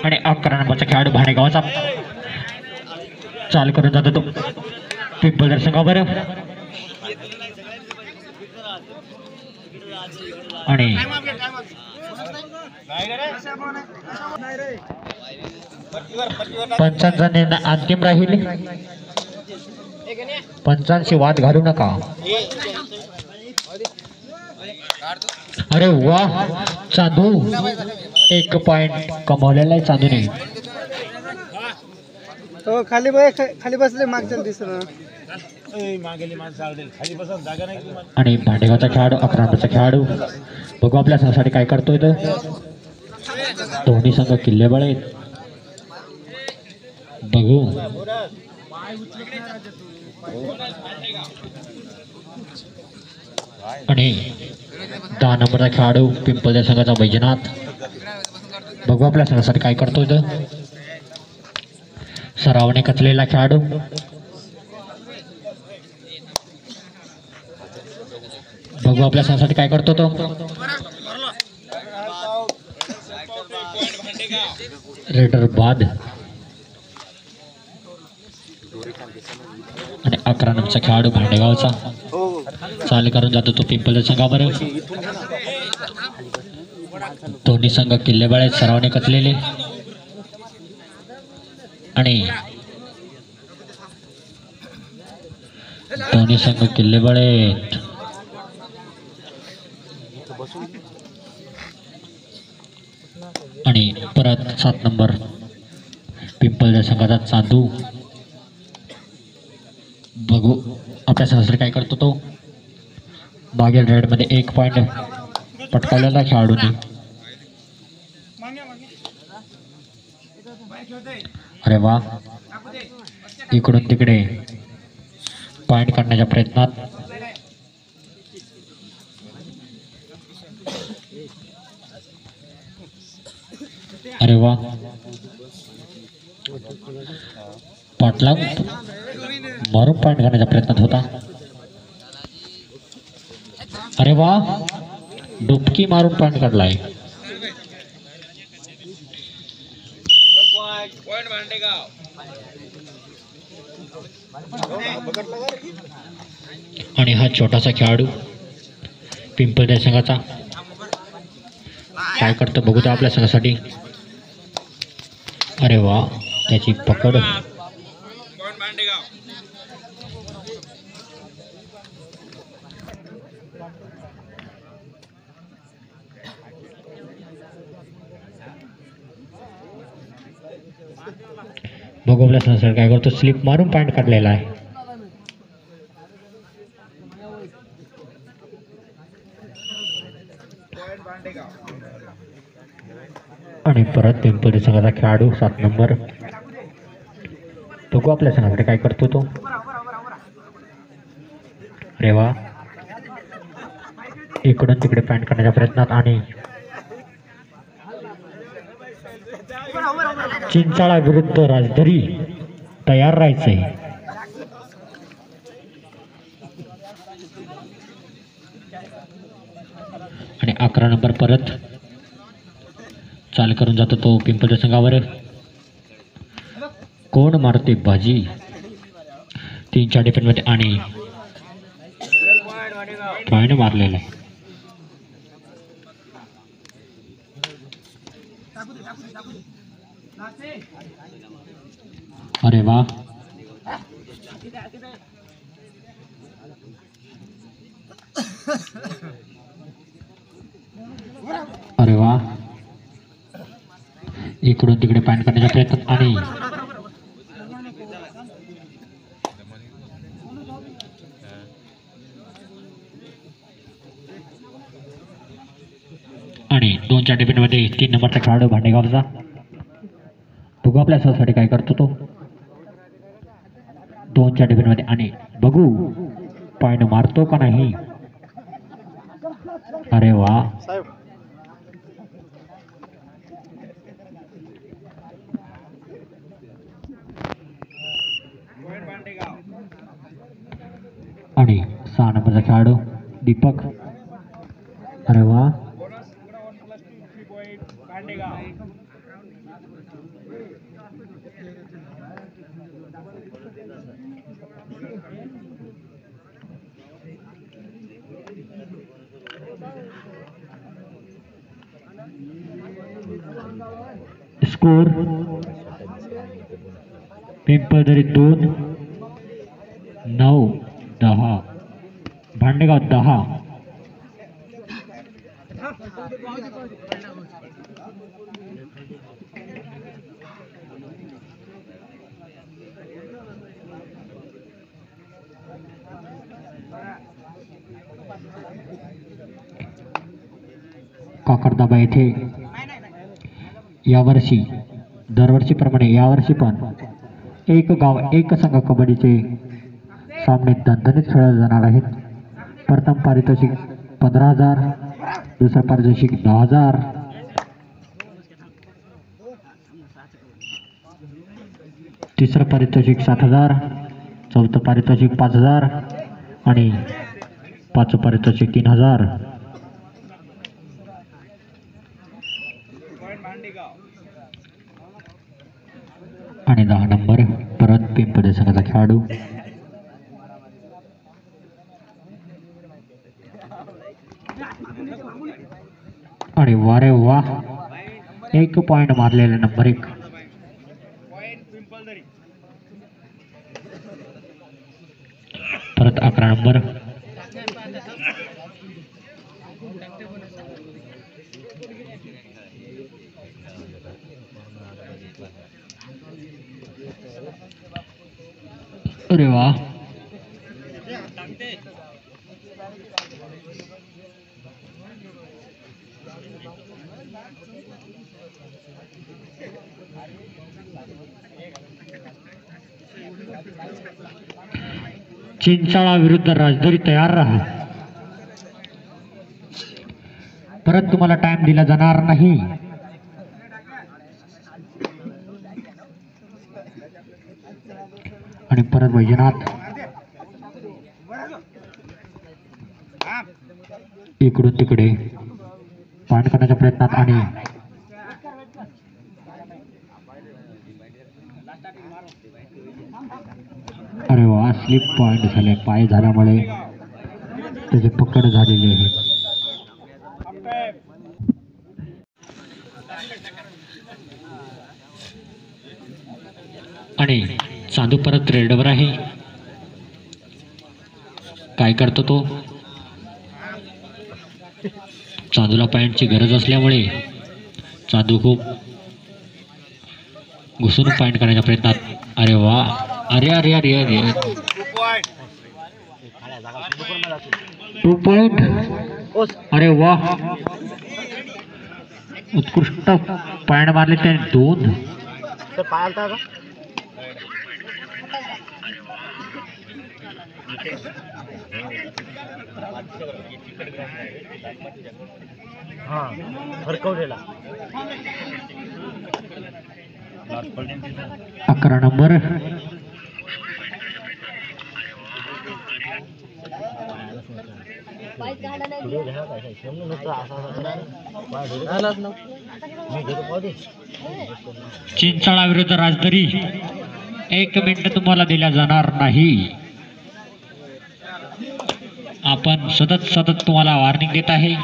आणि 11 नंबरचा खेळाडू भाडेगावचा चाल करून जातो तो पिंपळदर संघावर आणि पंचांचा निर्णय अंतिम राहील. पंचांशी वाद घालू नका. अरे वाह चांदू 1 पॉइंट कमावलेला आहे चांदूने. तो खाली बसले मागच्या दिसत आणि भांडेगावचा खेळाडू 11 नंबरचा खेळाडू बघू आपल्या संघासाठी काय करतोय तो. दोन्ही संघ किल्लेबळ आहेत. बघू आणि 10 नंबरचा खेळाडू पिंपळदर संघाचा बैजनाथ बघू आपल्या संघासाठी काय करतोय तो. सरावाने कचलेला खेळाडू बघू आपल्या संघासाठी काय करतो तो. रेडर बाद आणि 11 नंबरचा खेळाडू भांडेगावचा चाल करून जातो तो पिंपळदर संघावर. दोन्ही संघ किल्लेबळ आहेत सरावाने कचलेले आणि दोन्ही संघ किल्लेबळ आहेत. आणि परत 7 नंबर पिंपळदर संघाचा चांदू बघू आपल्या संघासाठी काय करतो तो. मागील रेडमध्ये 1 पॉइंट पटकावलेला खेळाडूने. अरे वा इकडून तिकडे पॉइंट काढण्याच्या प्रयत्नात. अरे वा पाटला मारून पॉइंट करण्याच्या प्रयत्नात होता. अरे वा डुबकी मारून पॉइंट काढलाय. आणि हा छोटासा खेळाडू पिंपळदर संघाचा काय करतो बघू तो आपल्या संघासाठी. अरे वा त्याची पकड. बघू आपल्या संघासाठी काय करतो. स्लिप मारून पॉइंट काढलेला आहे. आणि परत पिंपळदर संघाचा खेळाडू 7 नंबर बघू आपल्या संघासाठी काय करतो तो. अरे वा इकडून तिकडे पॉइंट करण्याच्या प्रयत्नात आणि चिंचाळा विरुद्ध राजधरी तयार राहायचंय. आणि 11 नंबर परत चाल करून जातो तो पिंपळदर संघावर. कोण मारते बाजी 3च्या डिफेंडमध्ये आणि पॉइंट मारलेला आहे. अरे वा अरे वा इकडून तिकडे पॉइंट करण्याचा प्रयत्न आणि आणि 2च्या डिफेंडमध्ये 3 नंबरचा खेळाडू भांडेगावचा बघू आपल्या संघासाठी काय करतो तो. 2च्या डिफेंडमध्ये आणि बघू पॉइंट मारतो का नाही. अरे वा आणि 6 नंबरचा खेळाडू दीपक. अरे वा स्कोर पिंपळदरी 2 9 10 भांडेगाव 10. काकरदाबा येथे यावर्षी दरवर्षीप्रमाणे यावर्षी पण एक गाव एक संघ कबड्डीचे सामने दणदणीत खेळले जाणार आहेत. प्रथम पारितोषिक 15,000, दुसरं पारितोषिक 10,000, तिसरं पारितोषिक 7,000, चौथं पारितोषिक 5,000 आणि पाचवं पारितोषिक 3,000. आणि 10 नंबर परत पिंपळे संघाचा खेळाडू. आणि वारे वा, 1 पॉइंट मारलेला नंबर 1. परत 11 नंबर. अरे वा, चिंचाळा विरुद्ध राजदरी तयार राहा. परत तुम्हाला टाइम दिला जाणार नाही. आणि परत वैजनाथ इकडून तिकडे पॉइंट करण्याच्या प्रयत्नात. आणि अरे वा, स्लिप पॉइंट झाले. पाय झाल्यामुळे त्याची पकड झालेली आहे. आणि चांदू परत रेडवर आहे. काय करतो तो? चांदूला पॉइंटची गरज असल्यामुळे चांदू खूप घुसून पॉइंट करण्याच्या प्रयत्नात. अरे वा, अरे अरे अरे अरे 2 पॉइंट. अरे वा, उत्कृष्ट पॉइंट मारले त्याने 2. फरकवलेला 11 नंबर. चिंचाळा विरुद्ध राजदरी. 1 मिनिट तुम्हाला दिला जाणार नाही. आपण सतत तुम्हाला वॉर्निंग देत आहे.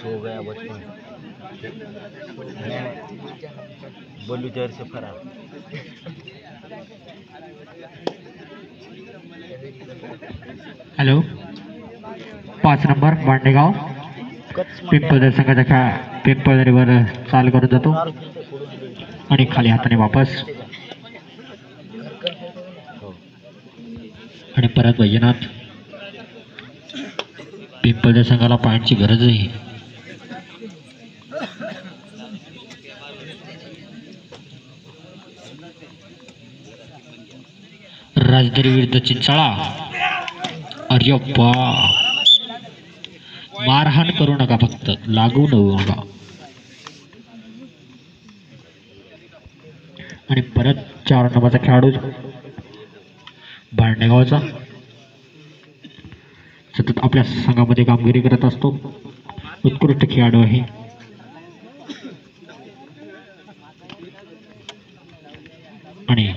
सो गया बचपन, बोलू जहर से फरार. हॅलो, 5 नंबर भांडेगाव पिंपळदरी संघाचा पिंपळदरीवर चाल करून जातो आणि खाली हाताने वापस. आणि परत वैजनाथ. पिंपळदरी संघाला पॉइंटची गरज आहे. राजदरी विरुद्ध चिंचाळा. अरे बा, मारहाण करू नका, फक्त लागू नका. आणि परत 4 नंबरचा खेळाडू भांडेगावचा सतत आपल्या संघामध्ये कामगिरी करत असतो. उत्कृष्ट खेळाडू आहे. आणि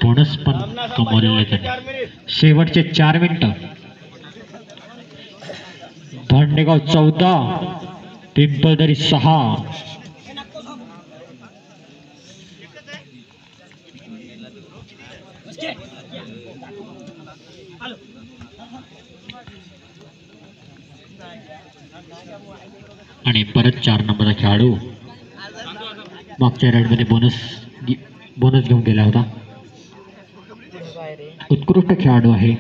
बोनस पण कमवलेले त्यांनी. शेवटचे 4 मिनिटं. भांडेगाव 14, पिंपळदरी 6. आणि परत 4 नंबरचा खेळाडू मागच्या राईडमध्ये बोनस घेऊन गेला होता. उत्कृष्ट खेळाडू आहे,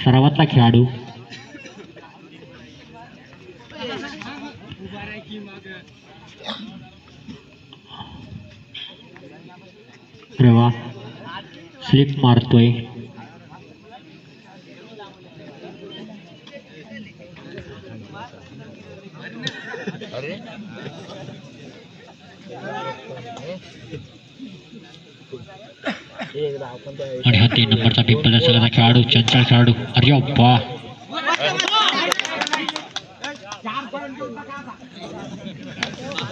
सरावातला खेळाडू. रेवा स्लिप मारतोय. आणि हा 3 नंबरचा पिंपळदरी संघाचा खेळाडू, चंचल खेळाडू. अरे वा,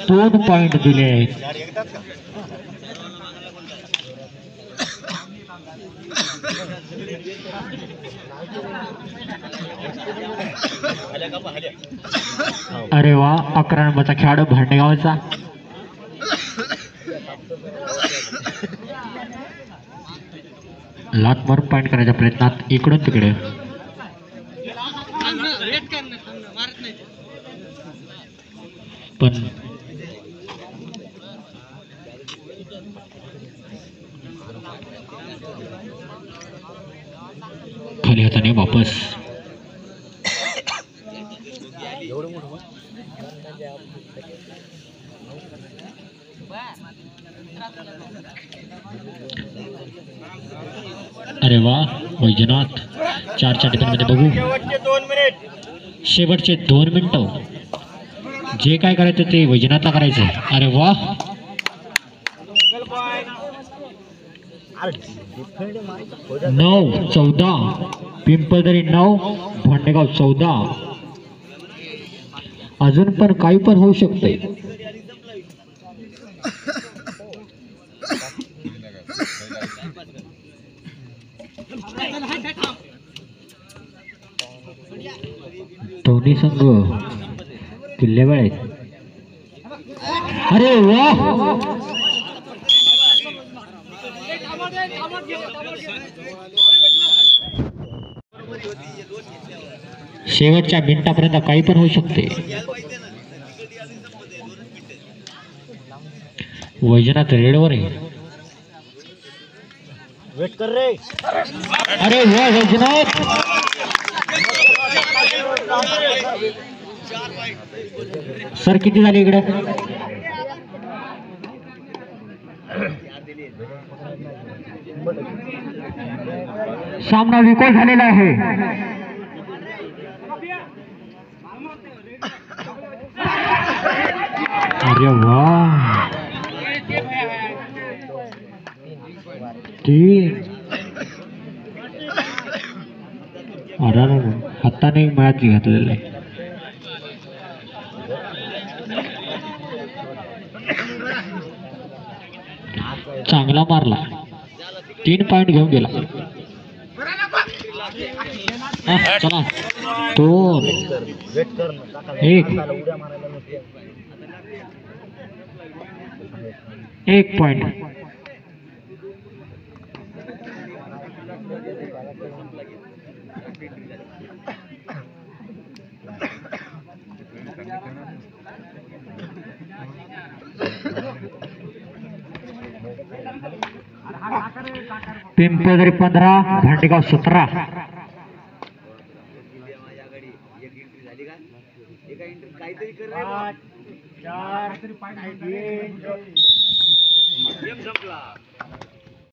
2 पॉइंट दिले आहेत. अरे वा, 11 नंबरचा खेळाडू भांडेगावचा. लात मारून पॉइंट करण्याच्या प्रयत्नात इकडून तिकडे. पण खाली हाताने वापस. अरे वा, वैजनाथ 4च्या टिफिनमध्ये बघू. शेवटचे 2 मिनिटं. जे काय करायचं ते वैजनाथला करायचं. अरे वा, 9-14, पिंपळदरी 9, भांडेगाव 14. अजून पण काही पण होऊ शकतंय. दोन्ही संघ किल्लेवर आहेत. अरे वा, शेवटच्या मिनिटापर्यंत काही पण होऊ शकते. वैजनाथ रेडवर आहे. वेट कर रे. अरे वा, वैजनाथ. सर किती झाले इकडे? सामना विकोल झालेला आहे. अरे वा, 3. अरे हाताने मॅच घातलेलं आहे. चांगला मारला, 3 पॉइंट घेऊन गेला. चला 2, 1 पॉइंट. पिंपळदरी 15, भांडेगाव 17. गेम संपला